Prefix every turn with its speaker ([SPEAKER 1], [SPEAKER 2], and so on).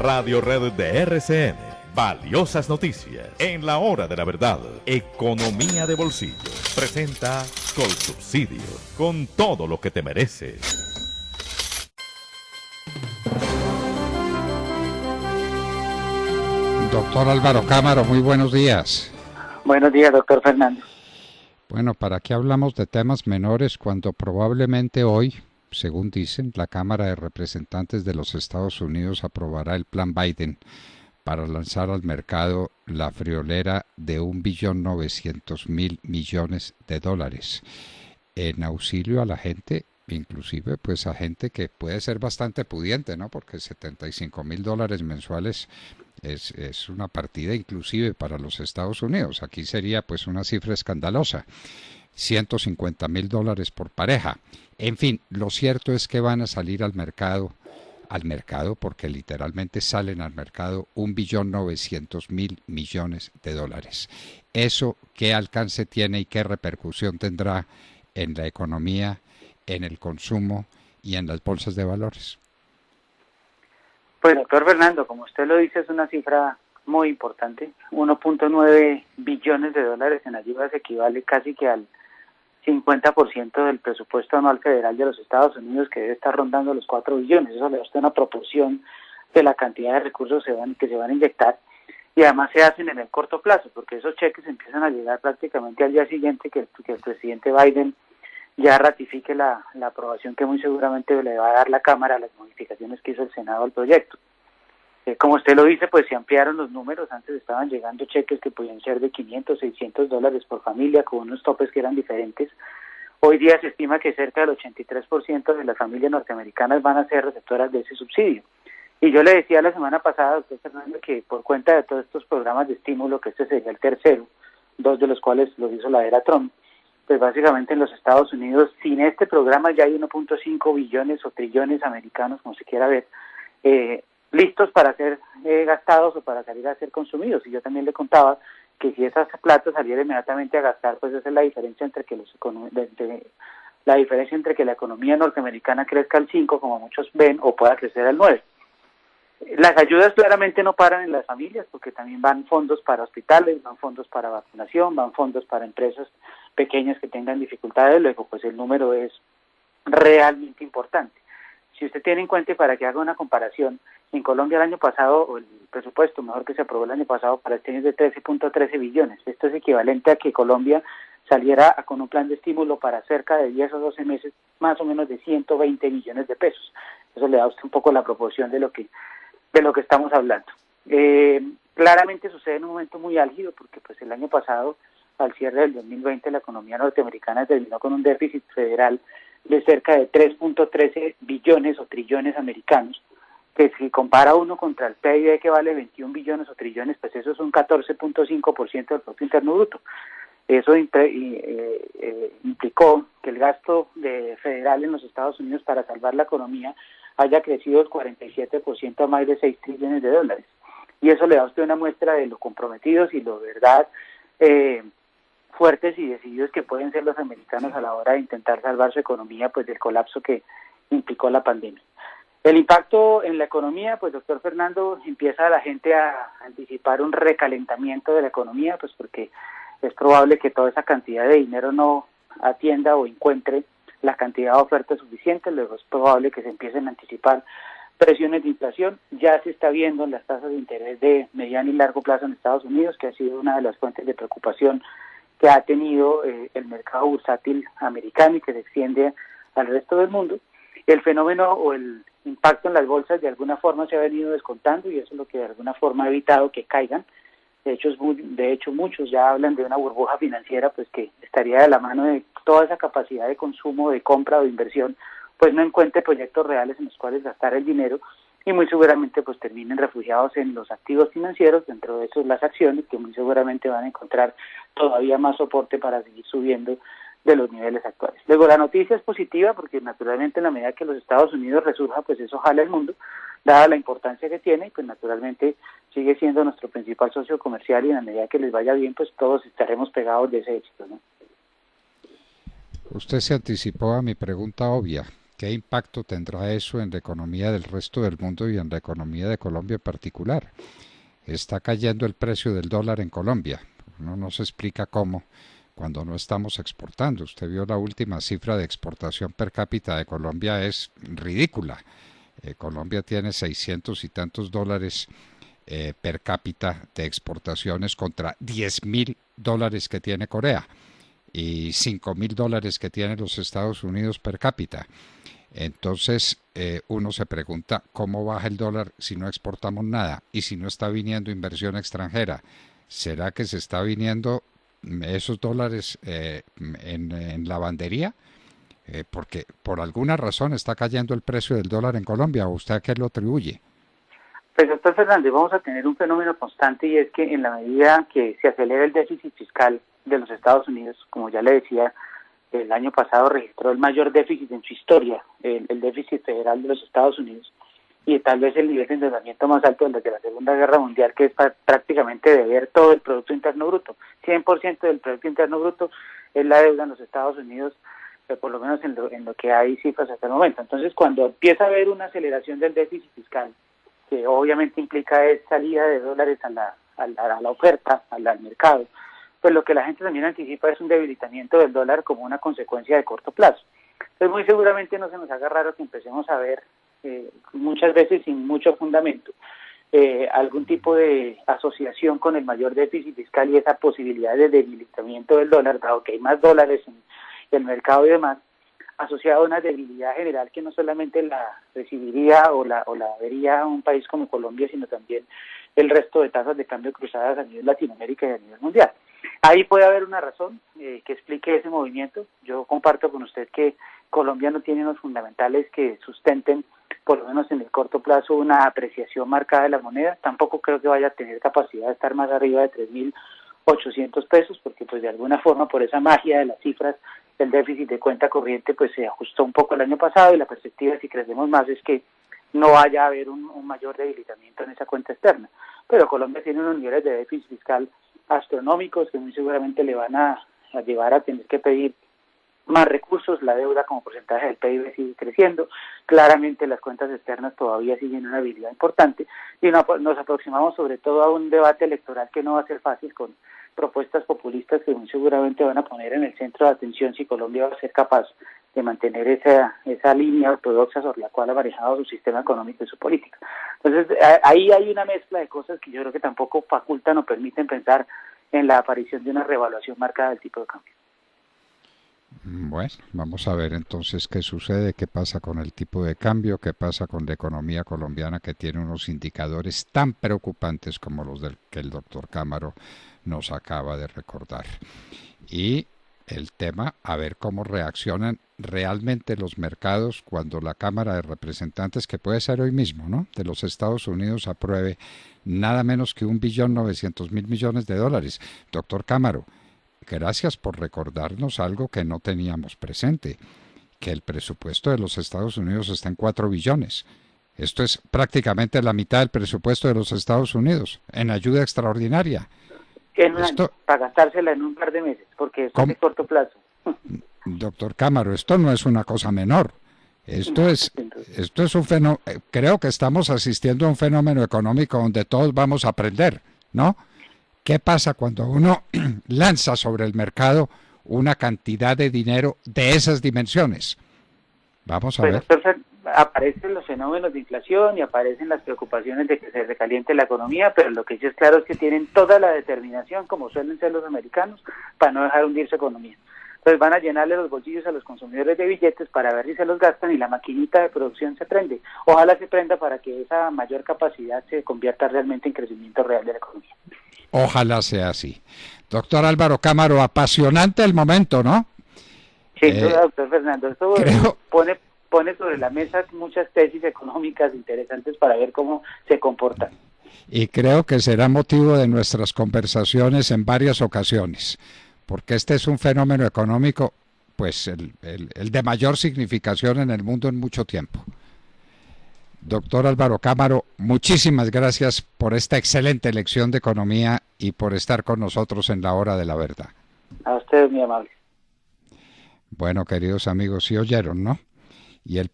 [SPEAKER 1] Radio Red de RCN. Valiosas noticias. En la hora de la verdad. Economía de bolsillo. Presenta Colsubsidio. Con todo lo que te mereces.
[SPEAKER 2] Doctor Álvaro Cámara, muy buenos días.
[SPEAKER 3] Buenos días, doctor Fernando.
[SPEAKER 2] Bueno, ¿para qué hablamos de temas menores cuando probablemente hoy, según dicen, la Cámara de Representantes de los Estados Unidos aprobará el plan Biden para lanzar al mercado la friolera de $1.900.000.000.000 en auxilio a la gente, inclusive pues a gente que puede ser bastante pudiente, ¿no? Porque $75.000 mensuales es una partida inclusive para los Estados Unidos. Aquí sería pues una cifra escandalosa. $150.000 por pareja. En fin, lo cierto es que van a salir al mercado porque literalmente salen al mercado $1.900.000.000.000. ¿Eso qué alcance tiene y qué repercusión tendrá en la economía, en el consumo y en las bolsas de valores?
[SPEAKER 3] Pues, doctor Fernando, como usted lo dice, es una cifra muy importante. 1.9 billones de dólares en ayudas equivale casi que al 50% del presupuesto anual federal de los Estados Unidos, que debe estar rondando los 4 billones. Eso le da usted una proporción de la cantidad de recursos que se van a inyectar. Y además se hacen en el corto plazo, porque esos cheques empiezan a llegar prácticamente al día siguiente que el presidente Biden ya ratifique la aprobación que muy seguramente le va a dar la Cámara a las modificaciones que hizo el Senado al proyecto. Como usted lo dice, pues se ampliaron los números. Antes estaban llegando cheques que podían ser de $500, $600 por familia, con unos topes que eran diferentes. Hoy día se estima que cerca del 83% de las familias norteamericanas van a ser receptoras de ese subsidio. Y yo le decía la semana pasada, doctor Fernando, que por cuenta de todos estos programas de estímulo, que este sería el tercero, 2 de los cuales los hizo la era Trump, pues básicamente en los Estados Unidos, sin este programa ya hay 1.5 billones o trillones americanos, como se quiera ver, listos para ser gastados o para salir a ser consumidos. Y yo también le contaba que si esa plata saliera inmediatamente a gastar, pues esa es la diferencia entre que la economía norteamericana crezca al 5, como muchos ven, o pueda crecer al 9. Las ayudas claramente no paran en las familias, porque también van fondos para hospitales, van fondos para vacunación, van fondos para empresas pequeñas que tengan dificultades. Luego, pues el número es realmente importante. Si usted tiene en cuenta, para que haga una comparación, en Colombia el año pasado, o el presupuesto mejor que se aprobó el año pasado para este año es de 13.13 billones. Esto es equivalente a que Colombia saliera con un plan de estímulo para cerca de 10 o 12 meses, más o menos de 120 billones de pesos. Eso le da a usted un poco la proporción de lo que estamos hablando. Claramente sucede en un momento muy álgido, porque pues el año pasado, al cierre del 2020, la economía norteamericana terminó con un déficit federal de cerca de 3.13 billones o trillones americanos, que si compara uno contra el PIB, que vale 21 billones o trillones, pues eso es un 14.5% del Producto Interno Bruto. Eso implicó que el gasto federal en los Estados Unidos para salvar la economía haya crecido el 47% a más de 6 trillones de dólares. Y eso le da a usted una muestra de lo comprometidos y lo verdad fuertes y decididos que pueden ser los americanos a la hora de intentar salvar su economía pues del colapso que implicó la pandemia. El impacto en la economía, pues doctor Fernando, empieza la gente a anticipar un recalentamiento de la economía, pues porque es probable que toda esa cantidad de dinero no atienda o encuentre la cantidad de oferta suficiente. Luego es probable que se empiecen a anticipar presiones de inflación. Ya se está viendo en las tasas de interés de mediano y largo plazo en Estados Unidos, que ha sido una de las fuentes de preocupación que ha tenido el mercado bursátil americano y que se extiende al resto del mundo. El fenómeno o el impacto en las bolsas de alguna forma se ha venido descontando y eso es lo que de alguna forma ha evitado que caigan. De hecho, muchos ya hablan de una burbuja financiera, pues que estaría de la mano de toda esa capacidad de consumo, de compra o de inversión, pues no encuentre proyectos reales en los cuales gastar el dinero y muy seguramente pues terminen refugiados en los activos financieros, dentro de esos las acciones, que muy seguramente van a encontrar todavía más soporte para seguir subiendo de los niveles actuales. Luego la noticia es positiva porque naturalmente en la medida que los Estados Unidos resurja, pues eso jala el mundo, dada la importancia que tiene, y pues naturalmente sigue siendo nuestro principal socio comercial y en la medida que les vaya bien, pues todos estaremos pegados de ese éxito, ¿no?
[SPEAKER 2] Usted se anticipó a mi pregunta obvia. ¿Qué impacto tendrá eso en la economía del resto del mundo y en la economía de Colombia en particular? Está cayendo el precio del dólar en Colombia. No se explica cómo cuando no estamos exportando. Usted vio la última cifra de exportación per cápita de Colombia, es ridícula. Colombia tiene 600 y tantos dólares per cápita de exportaciones contra 10.000 dólares que tiene Corea y 5.000 dólares que tienen los Estados Unidos per cápita. Entonces uno se pregunta cómo baja el dólar si no exportamos nada y si no está viniendo inversión extranjera. ¿Será que se está viniendo esos dólares en lavandería? Porque por alguna razón está cayendo el precio del dólar en Colombia. ¿O usted a qué lo atribuye?
[SPEAKER 3] Pues, doctor Fernández, vamos a tener un fenómeno constante, y es que en la medida que se acelera el déficit fiscal de los Estados Unidos, como ya le decía, el año pasado registró el mayor déficit en su historia, el déficit federal de los Estados Unidos, y tal vez el nivel de endeudamiento más alto desde la Segunda Guerra Mundial, que es prácticamente deber todo el Producto Interno Bruto. 100% del Producto Interno Bruto es la deuda en los Estados Unidos, por lo menos en lo que hay cifras hasta el momento. Entonces, cuando empieza a haber una aceleración del déficit fiscal, que obviamente implica salida de dólares a la oferta, al mercado, pues lo que la gente también anticipa es un debilitamiento del dólar como una consecuencia de corto plazo. Entonces, muy seguramente no se nos haga raro que empecemos a ver, muchas veces sin mucho fundamento, algún tipo de asociación con el mayor déficit fiscal y esa posibilidad de debilitamiento del dólar, dado que hay más dólares en el mercado y demás, asociado a una debilidad general que no solamente la recibiría o la vería un país como Colombia, sino también el resto de tasas de cambio cruzadas a nivel Latinoamérica y a nivel mundial. Ahí puede haber una razón que explique ese movimiento. Yo comparto con usted que Colombia no tiene unos fundamentales que sustenten, por lo menos en el corto plazo, una apreciación marcada de la moneda. Tampoco creo que vaya a tener capacidad de estar más arriba de 3.800 pesos, porque pues de alguna forma, por esa magia de las cifras, el déficit de cuenta corriente pues se ajustó un poco el año pasado, y la perspectiva, si crecemos más, es que no vaya a haber un mayor debilitamiento en esa cuenta externa. Pero Colombia tiene unos niveles de déficit fiscal astronómicos que muy seguramente le van a llevar a tener que pedir más recursos. La deuda como porcentaje del PIB sigue creciendo, claramente las cuentas externas todavía siguen una habilidad importante, y nos aproximamos sobre todo a un debate electoral que no va a ser fácil, con propuestas populistas que muy seguramente van a poner en el centro de atención si Colombia va a ser capaz de mantener esa línea ortodoxa sobre la cual ha manejado su sistema económico y su política. Entonces, ahí hay una mezcla de cosas que yo creo que tampoco facultan o permiten pensar en la aparición de una revaluación marcada del tipo de cambio.
[SPEAKER 2] Bueno, vamos a ver entonces qué sucede, qué pasa con el tipo de cambio, qué pasa con la economía colombiana, que tiene unos indicadores tan preocupantes como los que el doctor Cámaro nos acaba de recordar. Y el tema, a ver cómo reaccionan realmente los mercados cuando la Cámara de Representantes, que puede ser hoy mismo, ¿no?, de los Estados Unidos, apruebe nada menos que $1.900.000.000.000 de dólares. Doctor Cámaro, gracias por recordarnos algo que no teníamos presente, que el presupuesto de los Estados Unidos está en 4 billones. Esto es prácticamente la mitad del presupuesto de los Estados Unidos en ayuda extraordinaria.
[SPEAKER 3] En un año, para gastársela en un par de meses, porque esto es de corto plazo.
[SPEAKER 2] Doctor Cámaro, esto no es una cosa menor. Esto es un fenómeno. Creo que estamos asistiendo a un fenómeno económico donde todos vamos a aprender, ¿no? ¿Qué pasa cuando uno lanza sobre el mercado una cantidad de dinero de esas dimensiones? Vamos a ver.
[SPEAKER 3] Aparecen los fenómenos de inflación y aparecen las preocupaciones de que se recaliente la economía, pero lo que sí es claro es que tienen toda la determinación, como suelen ser los americanos, para no dejar hundir su economía. Entonces van a llenarle los bolsillos a los consumidores de billetes para ver si se los gastan y la maquinita de producción se prende. Ojalá se prenda para que esa mayor capacidad se convierta realmente en crecimiento real de la economía.
[SPEAKER 2] Ojalá sea así. Doctor Álvaro Cámaro, apasionante el momento, ¿no?
[SPEAKER 3] Sí, doctor Fernando, esto pone sobre la mesa muchas tesis económicas interesantes para ver cómo se comportan.
[SPEAKER 2] Y creo que será motivo de nuestras conversaciones en varias ocasiones, porque este es un fenómeno económico, pues el de mayor significación en el mundo en mucho tiempo. Doctor Álvaro Cámaro, muchísimas gracias por esta excelente lección de economía y por estar con nosotros en la hora de la verdad.
[SPEAKER 3] A ustedes, muy amable.
[SPEAKER 2] Bueno, queridos amigos, sí oyeron, ¿no? y el